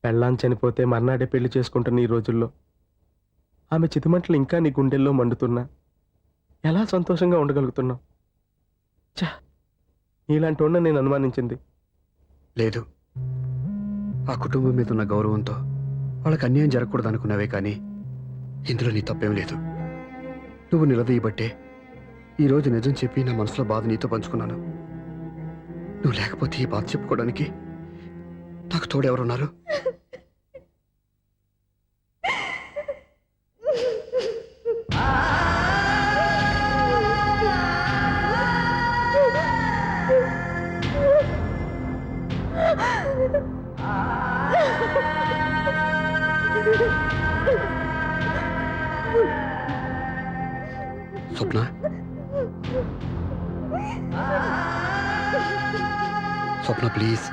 పెళ్ళాం చనిపోతే మర్నాడే పెళ్లి చేసుకుంటున్న ఈ రోజుల్లో ఆమె చితిమంటలు ఇంకా నీ గుండెల్లో మండుతున్నా ఎలా సంతోషంగా ఉండగలుగుతున్నావు? చా, నీలాంటి ఉన్న నేను అనుమానించింది లేదు. ఆ కుటుంబం మీద ఉన్న గౌరవంతో వాళ్ళకి అన్యాయం జరగకూడదు అనుకున్నావే కానీ ఇందులో నీ తప్పేం లేదు. నువ్వు నిలదీయబట్టే ఈరోజు నిజం చెప్పి నా మనసులో బాధ నీతో పంచుకున్నాను. నువ్వు లేకపోతే ఈ బాధ చెప్పుకోవడానికి నాకు తోడెవరున్నారు? స్వప్న, స్వప్న ప్లీజ్.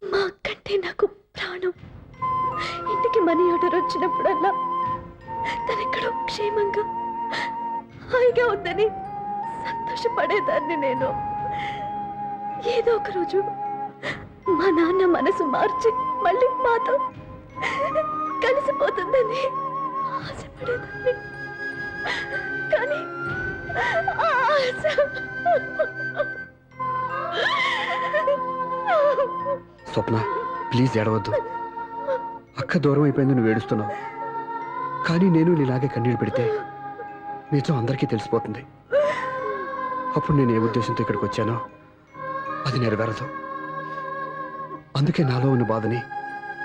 మా అక్కంటే నాకు ప్రాణం. ఇంటికి మనీ ఆర్డర్ వచ్చినప్పుడల్లా తనెక్కడో క్షేమంగా హాయిగా ఉందని సంతోషపడేదాన్ని నేను. ఏదో ఒక రోజు మా నాన్న మనసు మార్చి మళ్ళీ మాతో కలిసిపోతుందని ఆశపడేదాన్ని. కానీ ఆ ఆశ స్వప్న ప్లీజ్ ఏడవద్దు. అక్క దూరం అయిపోయింది, నువ్వు ఏడుస్తున్నావు. కానీ నేను నీలాగే కన్నీళ్ళు పెడితే నిజం అందరికీ తెలిసిపోతుంది. అప్పుడు నేను ఏ ఉద్దేశంతో ఇక్కడికి వచ్చానో అది నెరవేరదు. అందుకే నాలో ఉన్న బాధని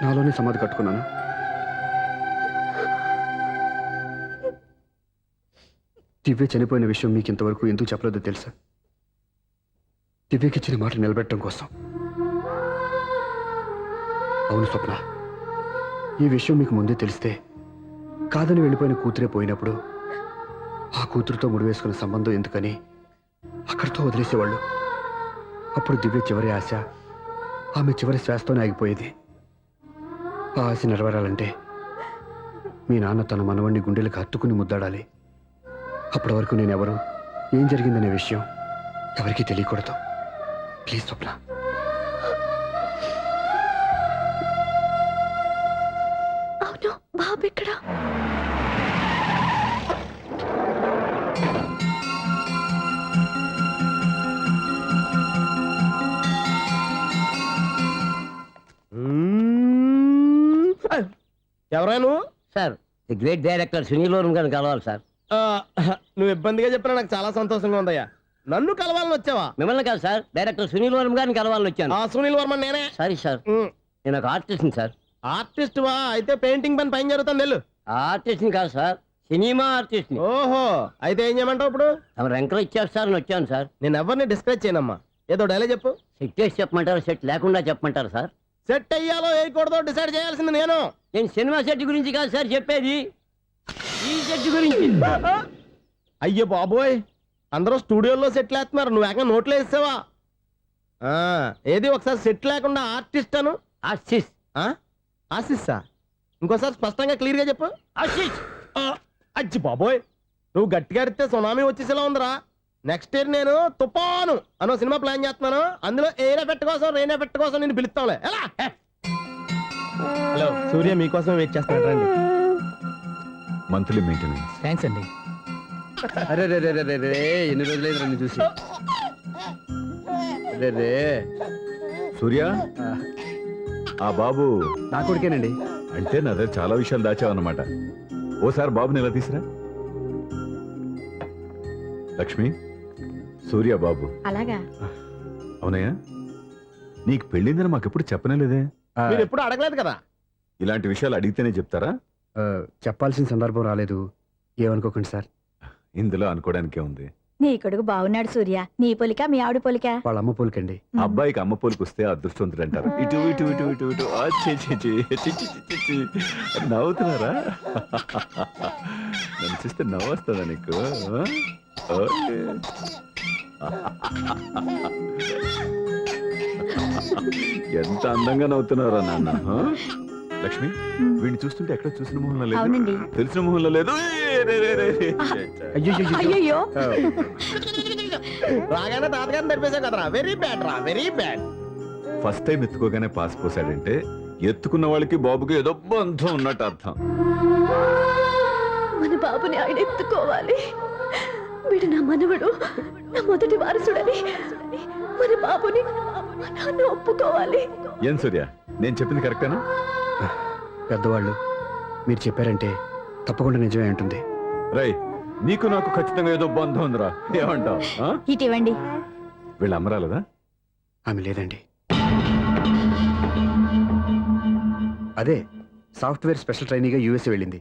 నాలోనే సమాధి కట్టుకున్నాను. దివ్య చనిపోయిన విషయం మీకు ఇంతవరకు ఎందుకు చెప్పలేదో తెలుసా? దివ్యకి ఇచ్చిన మాట నిలబెట్టడం కోసం. అవును స్వప్న, ఈ విషయం మీకు ముందే తెలిస్తే కాదని వెళ్ళిపోయిన కూతురే పోయినప్పుడు ఆ కూతురుతో ముడివేసుకున్న సంబంధం ఎందుకని అక్కడితో వదిలేసేవాళ్ళు. అప్పుడు దివ్య చివరి ఆశ ఆమె చివరి శ్వాసతోనే ఆగిపోయేది. ఆ ఆశ నెరవేరాలంటే మీ నాన్న తన మనవణ్ణి గుండెలకు హత్తుకుని ముద్దాడాలి. అప్పటి వరకు నేను ఎవరు, ఏం జరిగిందనే విషయం ఎవరికీ తెలియకూడదు. ప్లీజ్ స్వప్న. అవును, బాబు ఎక్కడ? ఎవరా నువ్వు? Sir, the great director Sunil Varma గారిని కలవాలి సార్. నువ్వు ఇబ్బందిగా చెప్పినా నాకు చాలా సంతోషంగా ఉందయ్యా. నన్ను కలవాలని వచ్చావా? మిమ్మల్ని కాదు సార్, డైరెక్టర్ సునీల్ వర్మ గారిని కలవాలని వచ్చాను. సునీల్ వర్మ నేనే. సారీ సార్, నేను ఒక ఆర్టిస్ట్ని సార్. ఆర్టిస్ట్ వా? అయితే పెయింటింగ్ పైన జరుగుతుంది వెళ్ళు. ఆర్టిస్ట్ని కాదు సార్, సినిమా ఆర్టిస్ట్ని. ఓహో, అయితే ఏం చేయమంటావు ఇప్పుడు? తమ ఎంకరేజ్ చేస్తారని వచ్చాను సార్. నేను ఎవరిని డిస్కరేజ్ చేయనమ్మా. ఏదో డైలాగ్ చెప్పు. సెట్ చేసి చెప్పమంటారా, సెట్ లేకుండా చెప్పమంటారా సార్? సెట్ అయ్యాలో వేయకూడదో డిసైడ్ చేయాల్సింది నేను. నేను సినిమా సెట్ గురించి కాదు సార్ చెప్పేది, ఈ సెట్ గురించి. అయ్యో బాబోయ్, అందరూ స్టూడియోలో సెట్ లేస్తున్నారు, నువ్వు ఏకంగా నోట్లో వేసావా? ఏది ఒకసారి సెట్ లేకుండా ఆర్టిస్ట్ అను. ఆశిష్. ఆశిస్సా? ఇంకోసారి స్పష్టంగా క్లియర్ గా చెప్పు. ఆశిష్. అజ్జి బాబోయ్, నువ్వు గట్టిగా అడితే సునామీ వచ్చేసేలా ఉందిరా. నెక్స్ట్ ఇయర్ నేను తుపాను అనో సినిమా ప్లాన్ చేస్తున్నాను. అందులో ఎయిర్ ఎఫెక్ట్ కోసం, రెయిన్ ఎఫెక్ట్ కోసం నేను పిలుస్తాంలే. ఎలా? హలో సూర్య, మీకోసం వెయిట్ చేస్తున్నాడు, రండి. Monthly maintenance. థ్యాంక్స్ అండి. అరే రే రే రే రే, ఎన్ని రోజులైంది నన్ను చూసి. రే రే. సూర్య, ఆ బాబు నా కొడుకేనండి. అంటే నా దగ్గర చాలా విషయాలు దాచావన్నమాట. ఓసారి బాబుని ఎలా తీసురా. లక్ష్మి, సూర్య బాబు. అలాగా? అవునయ్యా, నీకు పెళ్ళిందని మాకెప్పుడు చెప్పనేలేదే. మీరు ఎప్పుడు అడగలేదు కదా. ఇలాంటి విషయాలు అడిగితేనే చెప్తారా? చెప్పాల్సిన సందర్భం రాలేదు, ఏమనుకోకండి సార్. ఇందులో అనుకోవడానికే ఉంది. నీ కొడుకు బాగున్నాడు సూర్య. నీ పొలిక మీ ఆవిడ పొలిక? వాళ్ళ అమ్మ పోలికండి. అబ్బాయికి అమ్మ పోలికి వస్తే అదృష్టవంతుడు అంటారు. ఇటు ఇటు ఇటు ఇటు ఇటు నవ్వుతున్నారా? నన్ను చూస్తే నవ్వు వస్తుందా నీకు? ఓకే. ఎంత అందంగా నవ్వుతున్నారా నాన్న. లక్ష్మి, వీడిని చూస్తుంటే ఎక్కడ చూసిన మొహంలో లేదు, తెలిసిన మొహంలో లేదు. అయ్యయ్యో రాగానే తాతగారిని తెరిపేశావు కదరా, వెరీ బ్యాడ్ రా, వెరీ బ్యాడ్. ఫస్ట్ టైం ఎత్తుకోగానే పాస్ పోసాడంటే ఎత్తుకున్న వాళ్ళకి బాబుకి ఏదో బంధం ఉన్నట్టు అర్థం. మన బాబుని ఆయన ఎత్తుకోవాలి. వీడు నా మనవడు, నా మొదటి వారసుడని మన బాబుని మా నాన్న ఒప్పుకోవాలి. ఏం సూర్య, నేను చెప్పింది కరెక్టేనా? పెద్దవాళ్ళు మీరు చెప్పారంటే తప్పకుండా నిజమే ఉంటుంది. రై, నీకు నాకు ఖచ్చితంగా ఏదో బంధం ఉందిరా, ఏమంటావు? ఇటివ్వండి. వీళ్ళ అమ్మరాలదా? ఆమె లేదండి. అదే సాఫ్ట్వేర్ స్పెషల్ ట్రైనీగా యూఎస్ఏ వెళ్ళింది.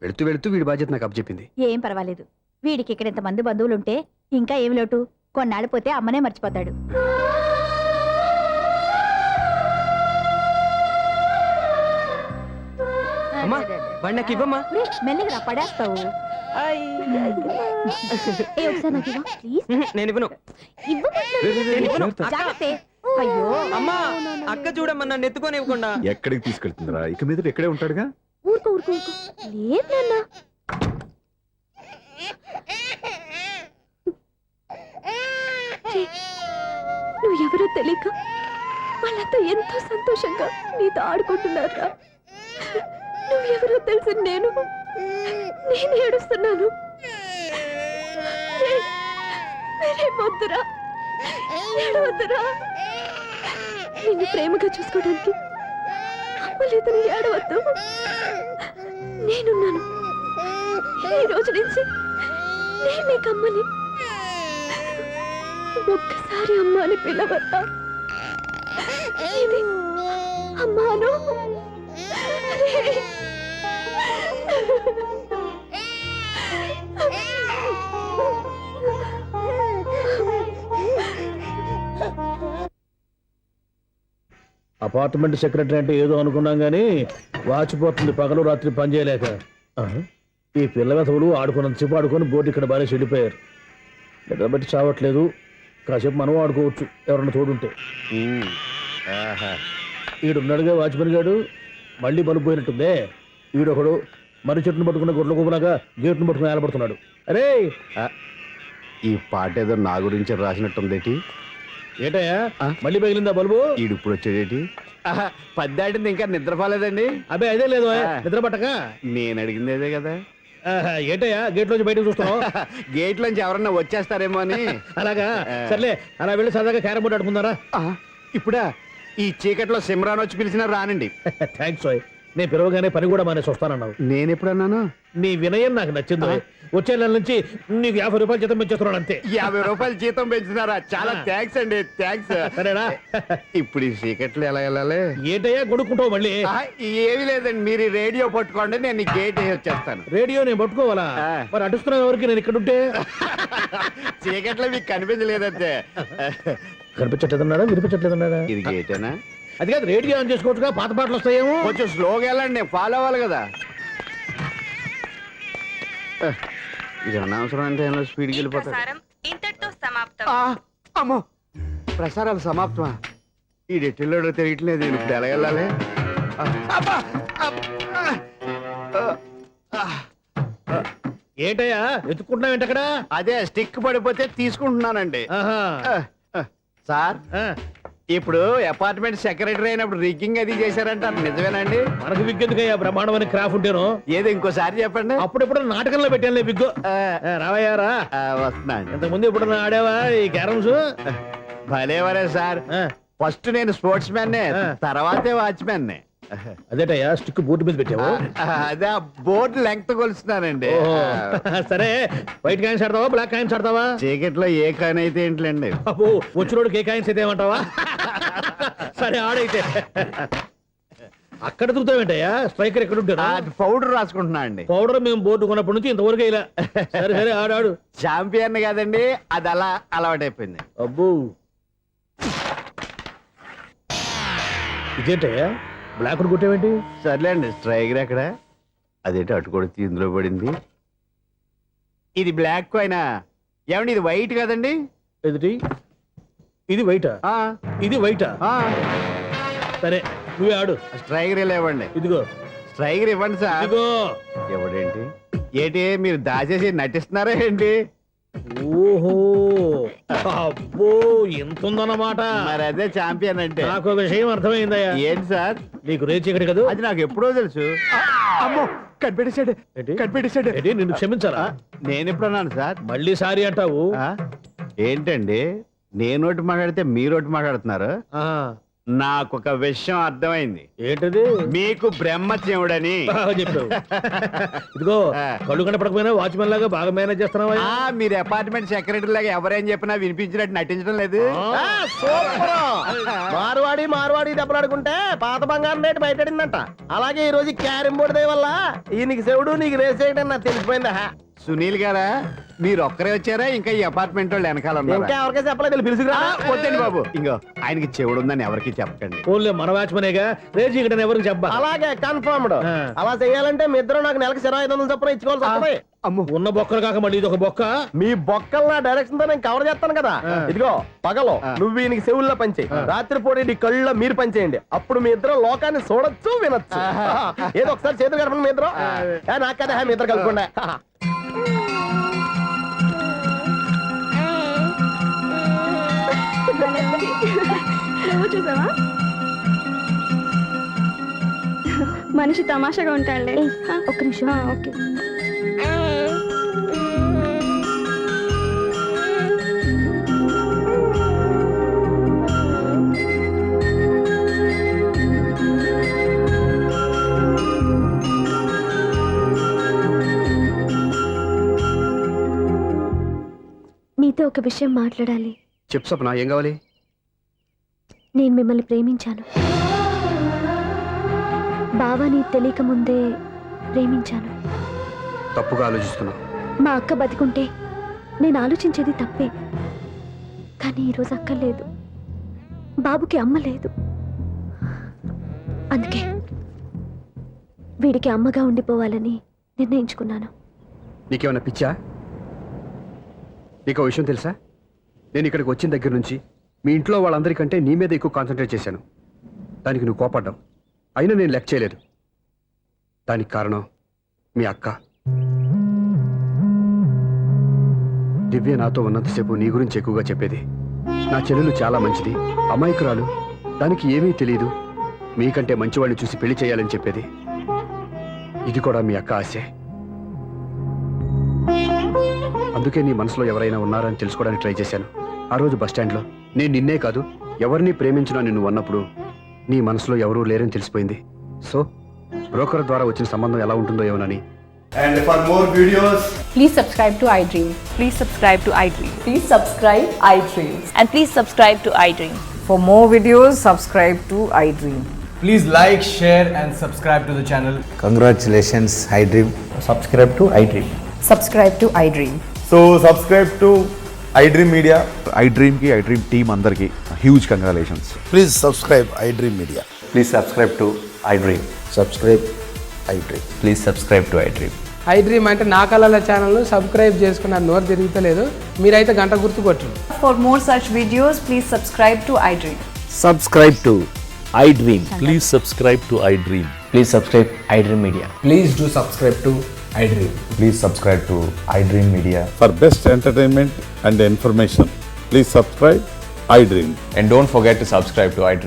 వెళుతూ వెళుతూ వీడి బాధ్యత నాకు అప్పచెప్పింది. ఏం పర్వాలేదు. వీడికి ఇక్కడ ఇంతమంది బంధువులుంటే ఇంకా ఏమి లోటు. కొన్నాళ్ళు పోతే అమ్మనే మర్చిపోతాడు. అమ్మా, బండి నాకు ఇవ్వమ్మా. ఒరేయ్, మెల్లిగా పడేస్తావు. ఏ ఒకసారి నాకు ఇవ్వు, ప్లీజ్. నేను ఇవ్వను. జాగ్రత్త. అయ్యో అమ్మా, అక్క చూడమ్మా, నన్ను ఎత్తుకొని ఇవ్వకుండా. ఎక్కడికి తీసుకెళ్తుందిరా? ఇక మీద ఇక్కడే ఉంటాడుగా. ఊరుకో ఊరుకో ఊరుకో. లేదు నాన్న. నువ్వెవరో తెలియక వాళ్ళంతా ఎంతో సంతోషంగా నీతో ఆడుకుంటున్నారా. నువ్వెవరో తెలిసి నేను ఏడుస్తున్నాను. వద్దురా, ఏడవద్దురా. నిన్ను ప్రేమగా చూసుకోవడానికి అమ్మలేదని ఏడవద్దు. నేనున్నాను. ఈ రోజు నుంచి నేను నీకు అమ్మని. ఒక్కసారి అమ్మ అని పిలవద్దా? ఇది అమ్మాను. అపార్ట్మెంట్ సెక్రటరీ అంటే ఏదో అనుకున్నాం గానీ వాచిపోతుంది పగలు రాత్రి పని చేయలేక. ఈ పిల్ల వెధవులు ఆడుకున్నంతసేపు ఆడుకొని బోర్డు ఇక్కడ బాగా చెడిపోయారు. నిద్ర బట్టి చావట్లేదు. కాసేపు మనం ఆడుకోవచ్చు ఎవరన్నా తోడుంటే. ఈడున్నాడుగా వాచ్మెన్ గాడు, మళ్ళీ బలుపు పోయినట్టుందే. ఈడొకడు మర్రి చెట్టును పట్టుకున్న గొడ్ల గుబలాగా గేట్ను పట్టుకుని ఏలబడుతున్నాడు. అరే, ఈ పాట ఏదో నా గురించి రాసినట్టుందేటి. ఏటయ్యా మళ్ళీ పగిలిందా బల్బు? ఈడు ఇప్పుడు వచ్చేదేటి? పద్దాటింది ఇంకా నిద్రపోలేదండి. అబ్బే అదే లేదు నిద్ర పట్టక. నేను అడిగింది అదే కదా. ఏటయ్యా గేట్ లోంచి బయటకు చూస్తున్నావు? గేట్ లోంచి ఎవరన్నా వచ్చేస్తారేమో అని. అలాగా, సర్లే అలా వెళ్ళి సరదాగా క్యారం బోర్డు ఆడుకుందారా? ఇప్పుడా? ఈ చీకట్లో సిమ్రాన్ వచ్చి పిలిచినా రానండి. థ్యాంక్స్ ఓయ్. నేను పిలవగానే పని కూడా మానేసి వస్తానన్నావు. నేను ఎప్పుడన్నాను? నీ వినయం నాకు నచ్చింది. వచ్చే నెల నుంచి నీకు 50 రూపాయలు జీతం పెంచేస్తున్నాడు అంతే. 50 రూపాయలు జీతం పెంచుతున్నారా? చాలా థ్యాంక్స్ అండి, థ్యాంక్స్. సరేనా? ఇప్పుడు ఈ చీకట్లో ఎలా వెళ్ళాలి? ఏంటయ్యా గొడుక్కుంటావు మళ్ళీ? ఏమీ లేదండి, మీరు ఈ రేడియో పట్టుకోండి, నేను ఈ గేట్ వేసి వచ్చేస్తాను. రేడియో నేను పట్టుకోవాలా? మరి అడుస్తున్నావు ఎవరికి? నేను ఇక్కడ ఉంటే చీకట్లో మీకు కనిపించలేదంతే. కనిపించట్లేదన్నాడా వినిపించట్లేదన్నాడా? ఇది గేటేనా? అది కాదు, రేడియో ఆన్ చేసుకోవచ్చుగా, పాత పాటలు వస్తాయేమో. కొంచెం స్లోగా వెళ్ళండి, నేను ఫాలో అవ్వాలి కదా. ఇది అనవసరం అంటే స్పీడ్కి వెళ్ళిపోతాడు. ఇంతటితో సమాప్తం. అమ్మో, ప్రసారాలు సమాప్తమా? ఈ డెట్టిల్లోడో తెలియట్లేదు. నేను ఇప్పుడు ఎలా వెళ్ళాలి? ఏంటయ్యా ఎత్తుకుంటున్నావు ఏంటక్కడ? అదే స్టిక్ పడిపోతే తీసుకుంటున్నానండి. సార్, ఆ, ఇప్పుడు అపార్ట్మెంట్ సెక్రటరీ అయినప్పుడు రిగ్గింగ్ అది చేశారంట, నిజమేనండి? మనకు విగ్గెందుకయ్యా బ్రహ్మాండమైన క్రాఫ్ ఉంటేను. ఏదో ఇంకోసారి చెప్పండి. అప్పుడెప్పుడు నాటకంలో పెట్టానులే విగ్గు. రావయ్యారా? వస్తున్నాను. ఇంతకుముందు ఎప్పుడన్నా ఆడావా ఈ క్యారమ్స్? భలేవరే సార్. ఫస్ట్ నేను స్పోర్ట్స్ మ్యాన్, తర్వాతే వాచ్మెన్. అదేటయ్యా స్టిక్ బోర్డు మీద పెట్టావు? అదే బోర్డు లెంగ్త్ కొలుస్తున్నానండి. సరే, వైట్ కాయిన్స్ ఆడతావా బ్లాక్ కాయిన్స్ ఆడతావా? చీకట్లో ఏ కాయిన్ అయితే ఏంట్లేండి. అబ్బో, వచ్చినోడికి ఏ కాయిన్స్ అయితే ఏమంటావా? సరే ఆడైతే. అక్కడ దూతావేంటయ్యా? స్ట్రైకర్ ఎక్కడ ఉంటారా? పౌడర్ రాసుకుంటున్నా అండి. పౌడర్ మేము బోర్డు కొన్నప్పటి నుంచి ఇంతవరకు ఇలా. సరే సరే ఆడాడు. చాంపియన్ కాదండి, అది అలా అలవాటైపోయింది. అబ్బో, ఇదేంటయ్యా బ్లాక్ కొట్టేవేంటి? సర్లేండి, స్ట్రైకర్ ఎక్కడ? అదేంటి అటు కొడితే ఇందులో పడింది. ఇది బ్లాక్ కాయినా? ఏమండి ఇది వైట్ కదండి? ఎదుటి ఇది వైటా? ఇది వైటా? సరే నువ్వే ఆడు. స్ట్రైకర్ ఇలా ఇవ్వండి. ఇదిగో స్ట్రైకర్ ఇవ్వండి సార్. ఇదిగో. ఎవడేంటి ఏంటి మీరు దాచేసి నటిస్తున్నారా ఏంటి? ఓహో అబ్బో ఎంత ఉందన్నమాట. మరి అదే ఛాంపియన్ అంటే. నాకు ఒక విషయం అర్థమైందయ్యా. ఏంటి సార్? నీకు రేచి ఇక్కడ కదా. అది నాకు ఎప్పుడో తెలుసు. అమ్మో కనిపెట్టేశాడు ఏంటి? కనిపెట్టేశాడు. ఏంటి నిన్ను క్షమించాలా? నేను ఎప్పుడన్నాను సార్? మళ్ళీ సారీ అంటావు? ఆ? ఏంటండి నేనోటి మాట్లాడితే మీరోటి మాట్లాడుతున్నారు? ఆ, నాకు ఒక విషయం అర్థమైంది. ఏంటది? మీకు బ్రహ్మత్యముడని. బాగా చెప్పావు. ఇదిగో కళ్ళు కనపడకపోయినా వాచ్మెన్ లాగా బాగా మేనేజ్ చేస్తున్నావా? మీరు అపార్ట్మెంట్ సెక్రటరీ లాగా ఎవరేం చెప్పినా వినిపించినట్టు నటించడం లేదు. మార్వాడి దెబ్బలాడుకుంటే పాత బంగారం రేటు బయటడిందంట. అలాగే ఈ రోజు క్యారం బోర్డు దే వల్ల ఈయనకి శివుడు నీకు రేస్ చేయడం నాకు తెలిసిపోయిందా. సునీల్ గారా మీరు ఒక్కరే వచ్చారా? ఇంకా ఈ అపార్ట్మెంట్ వాళ్ళు వెనకాల ఉన్నారా? ఇంకా ఎవరికైనా చెప్పలేదు పిలుచుకురా. వద్దండి బాబు, ఇంకో ఆయనకి చెవుడు ఉందని ఎవరికి చెప్పకండి. ఓన్లీ మన వాచ్మనేగా, రేచి ఇక్కడ ఎవరికి చెప్పా. అలాగే కన్ఫర్మ్డ్. అలా చేయాలంటే మీ ఇద్దరు నాకు నెలకు 2500 చొప్పున ఇచ్చుకోవాల్సి వస్తుంది. అమ్ము, ఉన్న బొక్కలు కాక మళ్ళీ ఇది ఒక బొక్క. మీ బొక్కల నా డైరెక్షన్ తో నేను కవర్ చేస్తాను కదా. ఇదిగో పగలో నువ్వు ఈయనకి చెవుల్లో పంచే, రాత్రిపూట నీ కళ్ళలో మీరు పంచేయండి. అప్పుడు మీ ఇద్దరు లోకాన్ని చూడొచ్చు వినొచ్చు. ఏదో ఒకసారి చేతులు కలపండి మీ ఇద్దరు. నాకు కదా మీ ఇద్దరు కలుపుకుండా. నువ్వు చూసావా? మనిషి తమాషాగా ఉంటాడులే. ఒక్క నిమిషం. ఓకే. నీతో ఒక విషయం మాట్లాడాలి. చెప్పు సప్న, ఏం కావాలి? నేను మిమ్మల్ని ప్రేమించాను. బావా నీ తెలియక ముందే ప్రేమించాను. తప్పుగా ఆలోచిస్తున్నావు. మా అక్క బతికుంటే నేను ఆలోచించేది తప్పే. కానీ ఈరోజు అక్క లేదు, బాబుకి అమ్మ లేదు. అందుకే వీడికి అమ్మగా ఉండిపోవాలని నిర్ణయించుకున్నాను. నీకేమన్నా పిచ్చా? నీకు విషయం తెలుసా? నేను ఇక్కడికి వచ్చిన దగ్గర నుంచి మీ ఇంట్లో వాళ్ళందరికంటే నీ మీద ఎక్కువ కాన్సన్ట్రేట్ చేశాను. దానికి నువ్వు కోపడ్డావు. అయినా నేను లెక్క చేయలేదు. దానికి కారణం మీ అక్క. దివ్య నాతో ఉన్నంతసేపు నీ గురించి ఎక్కువగా చెప్పేది. నా చెల్లెలు చాలా మంచిది, అమాయకురాలు, దానికి ఏమీ తెలియదు, మీకంటే మంచివాళ్ళని చూసి పెళ్లి చేయాలని చెప్పేది. ఇది కూడా మీ అక్క ఆశే. అందుకే నీ మనసులో ఎవరైనా ఉన్నారని తెలుసుకోవడానికి ట్రై చేశాను. ఆ రోజు బస్టాండ్లో నేను నిన్నే కాదు ఎవరిని ప్రేమించినా నిన్ను అన్నప్పుడు నీ మనసులో ఎవరూ లేరని తెలిసిపోయింది. సో బ్రోకర్ ద్వారా వచ్చిన సంబంధం ఎలా ఉంటుందో ఏమోనని. And for more videos, Please subscribe to iDream. Please subscribe to iDream. Please subscribe iDream. And please subscribe to iDream. For more videos, subscribe to iDream. please like, share and subscribe to the channel. Congratulations, iDream. Subscribe to iDream. Subscribe to iDream. So subscribe to iDream Media. iDream కి iDream team అందరికి huge congratulations. Please subscribe iDream Media. Please subscribe to iDream. Subscribe iDream. Please subscribe to iDream. iDream అంటే నా కళల channel subscribe చేసుకున్న నోరు తిరుగుతలేదు. మీరైతే గంట గుర్తు కొట్టండి. For more such videos, please subscribe to iDream. Subscribe to iDream. Please subscribe to iDream. Please subscribe iDream Media. Please do subscribe to iDream. Please subscribe to iDream Media. For best entertainment and information please subscribe iDream. And don't forget to subscribe to iDream.